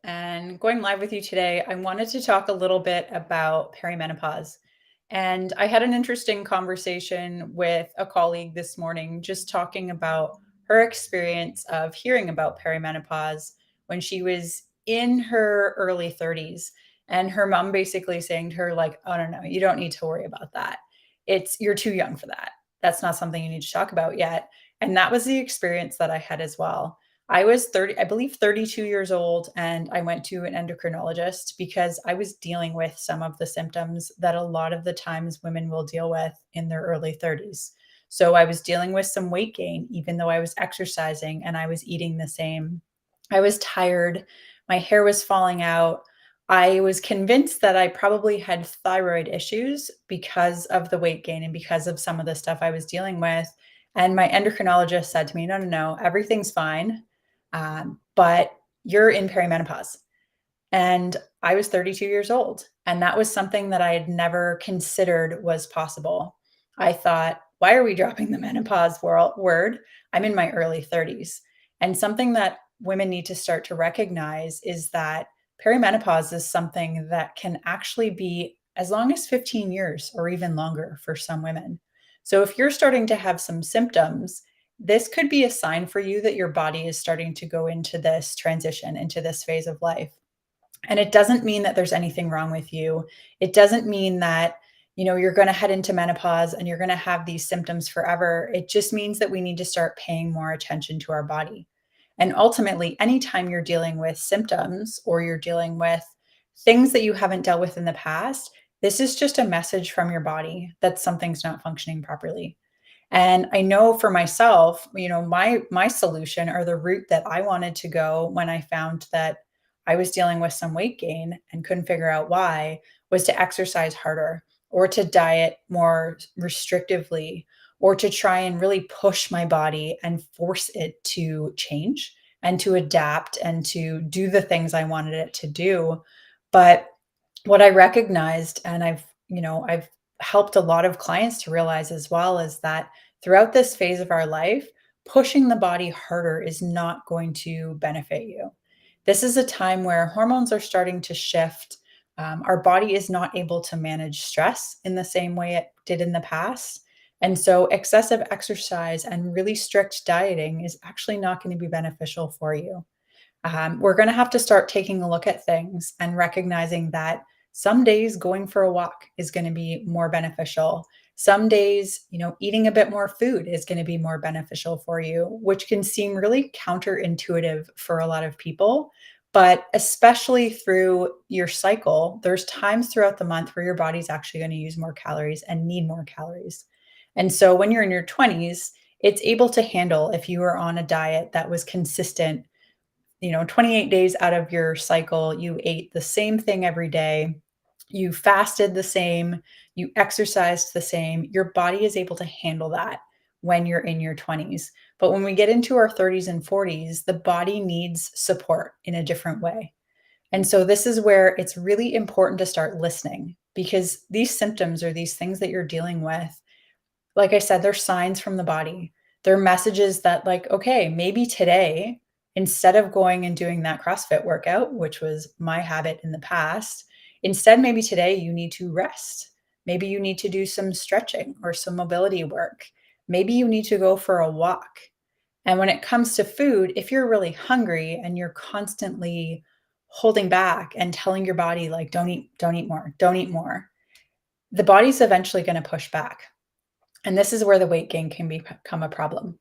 And going live with you today, I wanted to talk a little bit about perimenopause. And I had an interesting conversation with a colleague this morning, just talking about her experience of hearing about perimenopause when she was in her early 30s. And her mom basically saying to her, like, oh, no, you don't need to worry about that. You're too young for that. That's not something you need to talk about yet. And that was the experience that I had as well. I was 30, I believe 32 years old, and I went to an endocrinologist because I was dealing with some of the symptoms that a lot of the times women will deal with in their early 30s. So I was dealing with some weight gain, even though I was exercising and I was eating the same. I was tired. My hair was falling out. I was convinced that I probably had thyroid issues because of the weight gain and because of some of the stuff I was dealing with. And my endocrinologist said to me, no, no, no, everything's fine, but you're in perimenopause. And I was 32 years old. And that was something that I had never considered was possible. I thought, why are we dropping the word? I'm in my early 30s. And something that women need to start to recognize is that perimenopause is something that can actually be as long as 15 years or even longer for some women. So if you're starting to have some symptoms, this could be a sign for you that your body is starting to go into this transition, into this phase of life. And it doesn't mean that there's anything wrong with you. It doesn't mean that, you're going to head into menopause and you're going to have these symptoms forever. It just means that we need to start paying more attention to our body. And ultimately, anytime you're dealing with symptoms or you're dealing with things that you haven't dealt with in the past, this is just a message from your body that something's not functioning properly. And I know for myself, my solution or the route that I wanted to go when I found that I was dealing with some weight gain and couldn't figure out why was to exercise harder or to diet more restrictively or to try and really push my body and force it to change and to adapt and to do the things I wanted it to do. But what I recognized, and I've helped a lot of clients to realize as well, is that throughout this phase of our life, pushing the body harder is not going to benefit you. This is a time where hormones are starting to shift. Our body is not able to manage stress in the same way it did in the past. And so, excessive exercise and really strict dieting is actually not going to be beneficial for you. We're going to have to start taking a look at things and recognizing that some days going for a walk is going to be more beneficial. Some days, eating a bit more food is going to be more beneficial for you, which can seem really counterintuitive for a lot of people. But especially through your cycle, there's times throughout the month where your body's actually going to use more calories and need more calories. And so when you're in your 20s, it's able to handle if you were on a diet that was consistent. 28 days out of your cycle, you ate the same thing every day, you fasted the same, you exercised the same. Your body is able to handle that when you're in your 20s. But when we get into our 30s and 40s, the body needs support in a different way. And so this is where it's really important to start listening because these symptoms or these things that you're dealing with, like I said, they're signs from the body. They're messages that, like, okay, maybe today, instead of going and doing that CrossFit workout, which was my habit in the past, instead, maybe today you need to rest. Maybe you need to do some stretching or some mobility work. Maybe you need to go for a walk. And when it comes to food, if you're really hungry and you're constantly holding back and telling your body, like, don't eat more, don't eat more, the body's eventually going to push back. And this is where the weight gain can become a problem.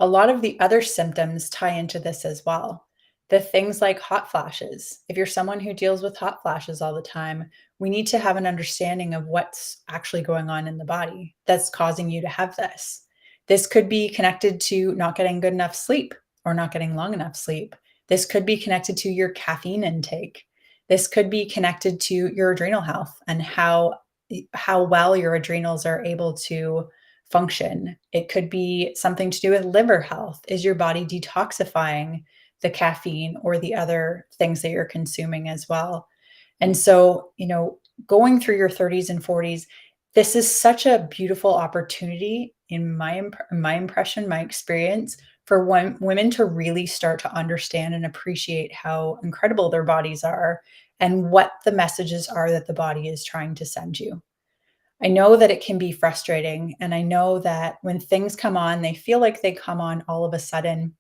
A lot of the other symptoms tie into this as well. The things like hot flashes. If you're someone who deals with hot flashes all the time, we need to have an understanding of what's actually going on in the body that's causing you to have this. This could be connected to not getting good enough sleep or not getting long enough sleep. This could be connected to your caffeine intake. This could be connected to your adrenal health and how well your adrenals are able to function. It could be something to do with liver health. Is your body detoxifying the caffeine or the other things that you're consuming as well? And so, going through your 30s and 40s, this is such a beautiful opportunity in my impression, my experience, for women to really start to understand and appreciate how incredible their bodies are and what the messages are that the body is trying to send you. I know that it can be frustrating, and I know that when things come on, they feel like they come on all of a sudden.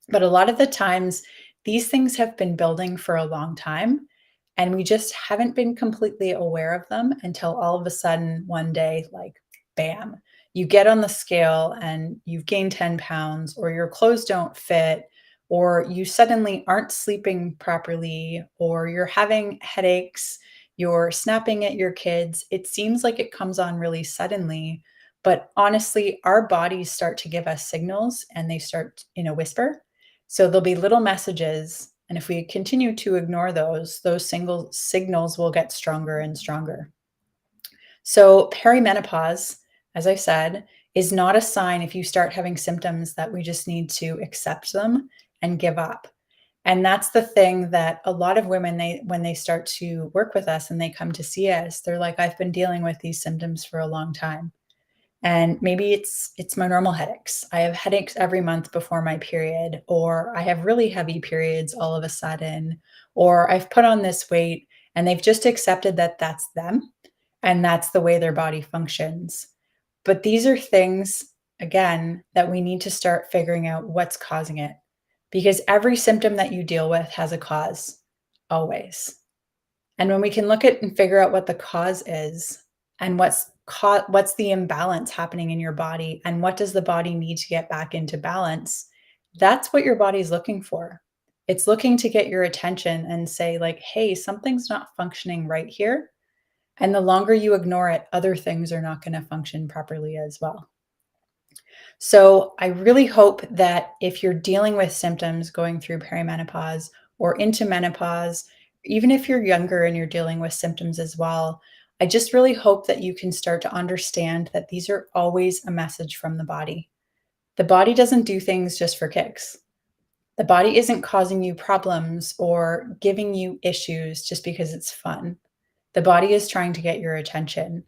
But a lot of the times, these things have been building for a long time, and we just haven't been completely aware of them until all of a sudden one day, like, bam, you get on the scale and you've gained 10 pounds, or your clothes don't fit, or you suddenly aren't sleeping properly, or you're having headaches, you're snapping at your kids. It seems like it comes on really suddenly, but honestly, our bodies start to give us signals and they start in a whisper. So there'll be little messages. And if we continue to ignore those single signals will get stronger and stronger. So perimenopause, as I said, is not a sign if you start having symptoms that we just need to accept them and give up. And that's the thing that a lot of women, they when they start to work with us and they come to see us, they're like, I've been dealing with these symptoms for a long time. And maybe it's my normal headaches. I have headaches every month before my period, or I have really heavy periods all of a sudden, or I've put on this weight and they've just accepted that that's them and that's the way their body functions. But these are things, again, that we need to start figuring out what's causing it, because every symptom that you deal with has a cause, always. And when we can look at and figure out what the cause is and what's the imbalance happening in your body and what does the body need to get back into balance, that's what your body's looking for. It's looking to get your attention and say like, "Hey, something's not functioning right here." And the longer you ignore it, other things are not going to function properly as well. So I really hope that if you're dealing with symptoms going through perimenopause or into menopause, even if you're younger and you're dealing with symptoms as well, I just really hope that you can start to understand that these are always a message from the body. The body doesn't do things just for kicks. The body isn't causing you problems or giving you issues just because it's fun. The body is trying to get your attention.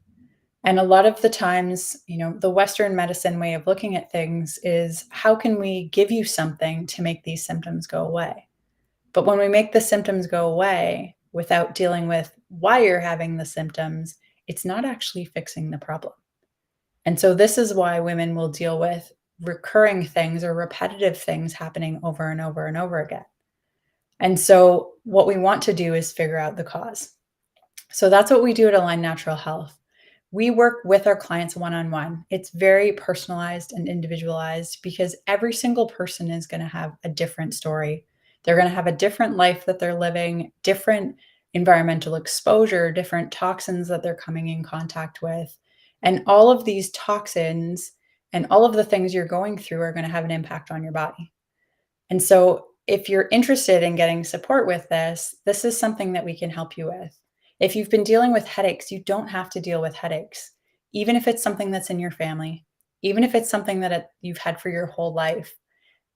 And a lot of the times, the Western medicine way of looking at things is how can we give you something to make these symptoms go away? But when we make the symptoms go away without dealing with why you're having the symptoms, it's not actually fixing the problem. And so this is why women will deal with recurring things or repetitive things happening over and over and over again. And so what we want to do is figure out the cause. So that's what we do at Align Natural Health. We work with our clients one on one. It's very personalized and individualized because every single person is going to have a different story. They're going to have a different life that they're living, different environmental exposure, different toxins that they're coming in contact with. And all of these toxins and all of the things you're going through are going to have an impact on your body. And so, if you're interested in getting support with this, this is something that we can help you with. If you've been dealing with headaches, you don't have to deal with headaches, even if it's something that's in your family, even if it's something that you've had for your whole life.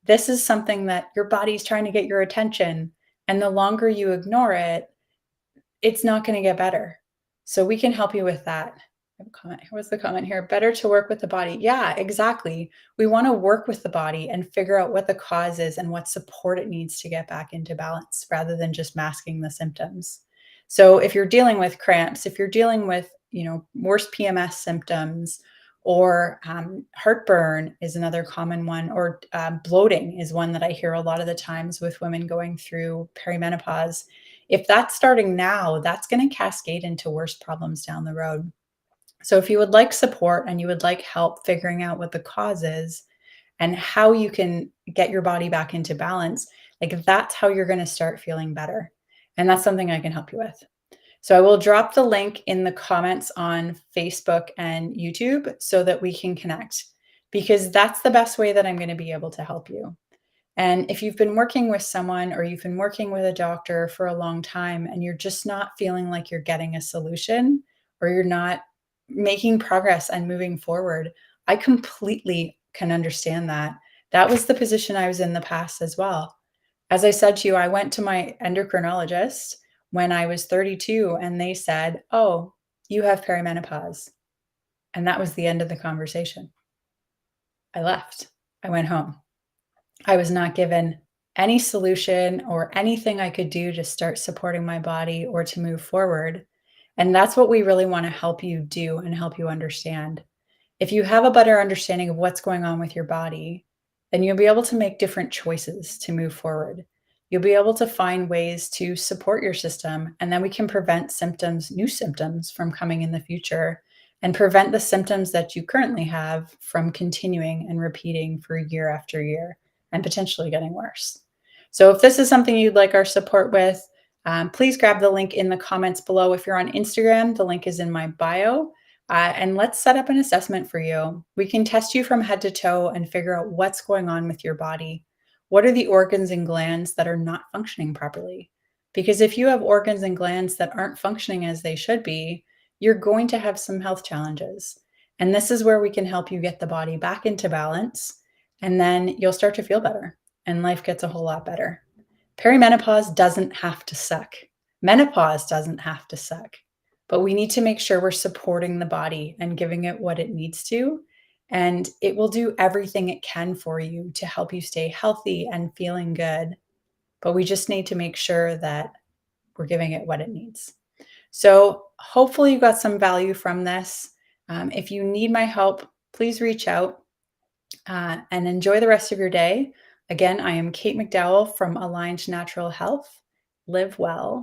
This is something that your body's trying to get your attention. And the longer you ignore it, it's not going to get better. So we can help you with that. I have a comment. What's the comment here? Better to work with the body. Yeah, exactly. We want to work with the body and figure out what the cause is and what support it needs to get back into balance rather than just masking the symptoms. So if you're dealing with cramps, if you're dealing with, worse PMS symptoms, or heartburn is another common one, or bloating is one that I hear a lot of the times with women going through perimenopause. If that's starting now, that's going to cascade into worse problems down the road. So if you would like support and you would like help figuring out what the cause is and how you can get your body back into balance, like that's how you're going to start feeling better. And that's something I can help you with. So I will drop the link in the comments on Facebook and YouTube so that we can connect, because that's the best way that I'm going to be able to help you. And if you've been working with someone or you've been working with a doctor for a long time and you're just not feeling like you're getting a solution or you're not making progress and moving forward, I completely can understand that. That was the position I was in the past as well. As I said to you, I went to my endocrinologist when I was 32 and they said, "Oh, you have perimenopause." And that was the end of the conversation. I left. I went home. I was not given any solution or anything I could do to start supporting my body or to move forward. And that's what we really want to help you do and help you understand. If you have a better understanding of what's going on with your body, then you'll be able to make different choices to move forward. You'll be able to find ways to support your system, and then we can prevent symptoms, new symptoms from coming in the future and prevent the symptoms that you currently have from continuing and repeating for year after year and potentially getting worse. So, if this is something you'd like our support with, please grab the link in the comments below. If you're on Instagram, the link is in my bio. And let's set up an assessment for you. We can test you from head to toe and figure out what's going on with your body. What are the organs and glands that are not functioning properly? Because if you have organs and glands that aren't functioning as they should be, you're going to have some health challenges. And this is where we can help you get the body back into balance. And then you'll start to feel better and life gets a whole lot better. Perimenopause doesn't have to suck. Menopause doesn't have to suck. But we need to make sure we're supporting the body and giving it what it needs to. And it will do everything it can for you to help you stay healthy and feeling good. But we just need to make sure that we're giving it what it needs. So, hopefully, you got some value from this. If you need my help, please reach out and enjoy the rest of your day. Again, I am Kate McDowell from Aligned Natural Health. Live well.